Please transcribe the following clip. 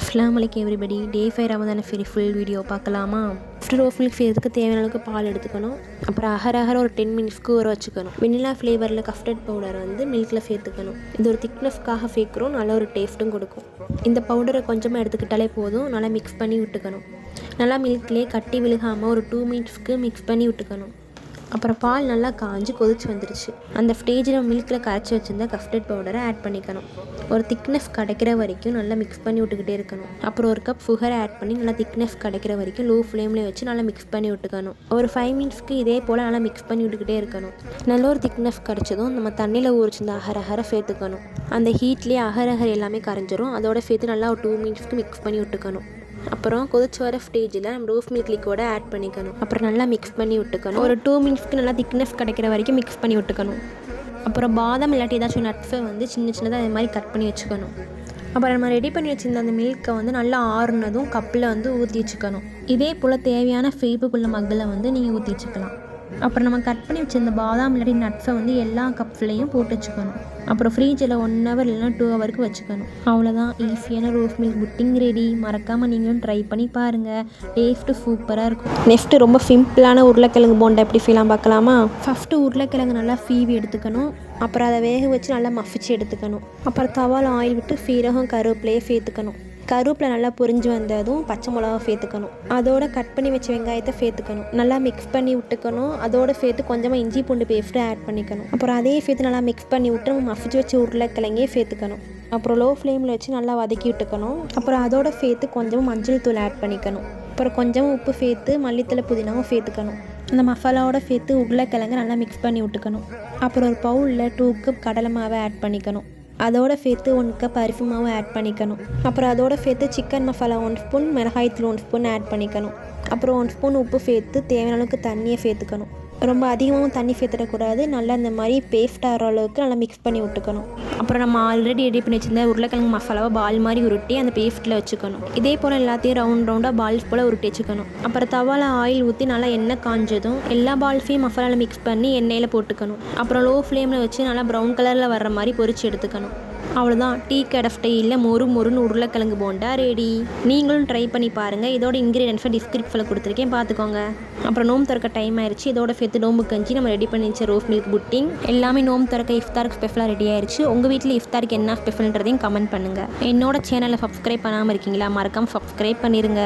அஸ்ஸலாமு அலைக்கும் எவ்ரிபடி. டே 5 Ramadan full video பார்க்கலாமா? ஃபஸ்ட்டு ரோஸ் மில்க் செய்யறதுக்கு தேவையான அளவுக்கு பால் எடுத்துக்கணும். அப்புறம் அகர ஒரு 10 மினிட்ஸ்க்கு ஊற வச்சுக்கணும். வெண்ணிலா ஃப்ளேவரில் கஸ்டர்ட் பவுடர் மில்கில் சேர்த்துக்கணும். இது ஒரு திக்னஸ்க்காக சேர்க்குறோம், நல்ல ஒரு டேஸ்ட்டும் கொடுக்கும். இந்த பவுடரை கொஞ்சமாக எடுத்துக்கிட்டாலே போதும். நல்லா மிக்ஸ் பண்ணி விட்டுக்கணும். நல்லா மில்க்லேயே கட்டி விழுகாமல் ஒரு 2 மினிட்ஸ்க்கு மிக்ஸ் பண்ணி விட்டுக்கணும். அப்புறம் பால் நல்லா காஞ்சி கொதிச்சு வந்துருச்சு. அந்த ஸ்டேஜில் மில்கில் கரைச்சி வச்சுருந்த கஸ்டர்ட் பவுடரை ஆட் பண்ணிக்கணும். ஒரு திக்னஸ் கிடைக்கிற வரைக்கும் நல்லா மிக்ஸ் பண்ணி விட்டுக்கிட்டே இருக்கணும். அப்புறம் ஒரு கப் சுகரை ஆட் பண்ணி நல்லா திக்னஸ் கிடைக்கிற வரைக்கும் லோ ஃப்ளேம்லேயே வச்சு நல்லா மிக்ஸ் பண்ணி விட்டுக்கணும். ஒரு 5 மினிட்ஸ்க்கு இதே போல் நல்லா மிக்ஸ் பண்ணி விட்டுக்கிட்டே இருக்கணும். நல்ல ஒரு திக்னஸ் கிடச்சதும் நம்ம தண்ணியில் ஊறிச்சிருந்த அகர சேர்த்துக்கணும். அந்த ஹீட்லேயே அகர் எல்லாமே கரைஞ்சிரும். அதோட சேர்த்து நல்லா ஒரு 2 மினிட்ஸ்க்கு மிக்ஸ் பண்ணி விட்டுக்கணும். அப்புறம் கொதிச்சு வர ஸ்டேஜில் நம்ம ரோஸ் மில்க் லிக்விடை ஆட் பண்ணிக்கணும். அப்புறம் நல்லா மிக்ஸ் பண்ணி விட்டுக்கணும். ஒரு 2 மினிட்ஸ்க்கு நல்லா திக்னஸ் கிடைக்கிற வரைக்கும் மிக்ஸ் பண்ணி விட்டுக்கணும். அப்புறம் பாதாம் இல்லாட்டி ஏதாச்சும் நட்ஸை சின்ன சின்னதாக இது மாதிரி கட் பண்ணி வச்சுக்கணும். அப்புறம் நம்ம ரெடி பண்ணி வச்சுருந்த அந்த மில்க்கை நல்லா ஆறுனதும் கப்பில் ஊற்றி வச்சுக்கணும். இதே போல் தேவையான ஃபேப்புக்குள்ள மக்களை நீங்கள் ஊற்றி வச்சுக்கலாம். அப்புறம் நம்ம கட் பண்ணி வச்சுருந்த பாதாம் இல்லாட்டி நட்ஸை எல்லா கப்லையும் போட்டு வச்சுக்கணும். அப்புறம் ஃப்ரீஜில் 1 ஹவர் இல்லைனா 2 ஹவருக்கு வச்சுக்கணும். அவ்வளோதான், ஈஸியான ரோஸ் மில்க் புட்டிங் ரெடி. மறக்காமல் நீங்களும் ட்ரை பண்ணி பாருங்கள். டேஸ்ட்டு சூப்பராக இருக்கும். நெக்ஸ்ட்டு ரொம்ப சிம்பிளான உருளைக்கிழங்கு போண்டா எப்படி செய்யலாம் பார்க்கலாமா? ஃபஸ்ட்டு உருளைக்கிழங்கு நல்லா சீவி எடுத்துக்கணும். அப்புறம் அதை வேக வச்சு நல்லா மசிச்சு எடுத்துக்கணும். அப்புறம் தவாவில் ஆயில் விட்டு சீரகம் கருவேப்பிலையே சேர்த்துக்கணும். கருவேப்பிலை நல்லா பொரிஞ்சு வந்ததும் பச்சை மிளகா சேர்த்துக்கணும். அதோட கட் பண்ணி வச்ச வெங்காயத்தை சேர்த்துக்கணும். நல்லா மிக்ஸ் பண்ணி விட்டுக்கணும். அதோட சேர்த்து கொஞ்சமாக இஞ்சி பூண்டு பேஸ்ட்டு ஆட் பண்ணிக்கணும். அப்புறம் அதே சேர்த்து நல்லா மிக்ஸ் பண்ணி விட்டு நம்ம மசிச்சு வச்சு உருளைக்கிழங்கே சேர்த்துக்கணும். அப்புறம் லோ ஃப்ளேமில் வச்சு நல்லா வதக்கி விட்டுக்கணும். அப்புறம் அதோட சேர்த்து கொஞ்சமாக மஞ்சள் தூள் ஆட் பண்ணிக்கணும். அப்புறம் கொஞ்சமாக உப்பு சேர்த்து மல்லித்தலை புதினாவும் சேர்த்துக்கணும். அந்த மசாலாவோட சேர்த்து உருளைக்கிழங்கு நல்லா மிக்ஸ் பண்ணி விட்டுக்கணும். அப்புறம் ஒரு பவுலில் 2 கப் கடலை மாவை ஆட் பண்ணிக்கணும். அதோடு சேர்த்து 1 கப் அரிசி மாவு ஆட் பண்ணிக்கணும். அப்புறம் அதோடு சேர்த்து சிக்கன் மசாலா 1 ஸ்பூன், மிளகாய்த்தூள் 1 ஸ்பூன் ஆட் பண்ணிக்கணும். அப்புறம் 1 ஸ்பூன் உப்பு சேர்த்து தேவையான அளவுக்கு தண்ணியை சேர்த்துக்கணும். ரொம்ப அதிகமாகவும் தண்ணி சேர்த்துடக்கூடாது. நல்லா இந்த மாதிரி பேஸ்ட் ஆகிற அளவுக்கு நல்லா மிக்ஸ் பண்ணி விட்டுக்கணும். அப்புறம் நம்ம ஆல்ரெடி ரெடி பண்ணி வச்சுருந்த உருளைக்கிழங்கு மசாலாவை பால் மாதிரி உருட்டி அந்த பேஸ்ட்டில் வச்சுக்கணும். இதே போல் எல்லாத்தையும் ரவுண்டாக பால்ஸ் போல் உருட்டி வச்சுக்கணும். அப்புறம் தவாவில் ஆயில் ஊற்றி நல்லா எண்ணெய் காஞ்சதும் எல்லா பால்ஸையும் மசாலாவில் மிக்ஸ் பண்ணி எண்ணெயில் போட்டுக்கணும். அப்புறம் லோ ஃப்ளேமில் வச்சு நல்லா ப்ரௌன் கலரில் வர்ற மாதிரி பொரிச்சு எடுத்துக்கணும். அவ்வளோதான், டீ கடை ஸ்டைலில் மொறுன்னு உருளைக்கிழங்கு போண்டா ரெடி. நீங்களும் ட்ரை பண்ணி பாருங்கள். இதோட இன்க்ரீடியன்ஸை டிஸ்கிரிப்ஷனில் கொடுத்துருக்கேன், பார்த்துக்கோங்க. அப்புறம் நோம்பு திறக்க டைம் ஆயிடுச்சு. இதோட சேர்த்து நோம்பு கஞ்சி நம்ம ரெடி பண்ணி வச்ச ரோஸ் மில்க் புட்டிங் எல்லாமே நோம்பு திறக்க இஃப்தாருக்கு ஸ்பெஷலாக ரெடி ஆயிடுச்சு. உங்கள் வீட்டில் இஃப்தாருக்கு என்ன ஸ்பெஷல்ன்றதையும் கமெண்ட் பண்ணுங்கள். என்னோட சேனலை சப்ஸ்கிரைப் பண்ணாமல் இருக்கீங்களா? மறக்காமல் சப்ஸ்கிரைப் பண்ணிடுங்க.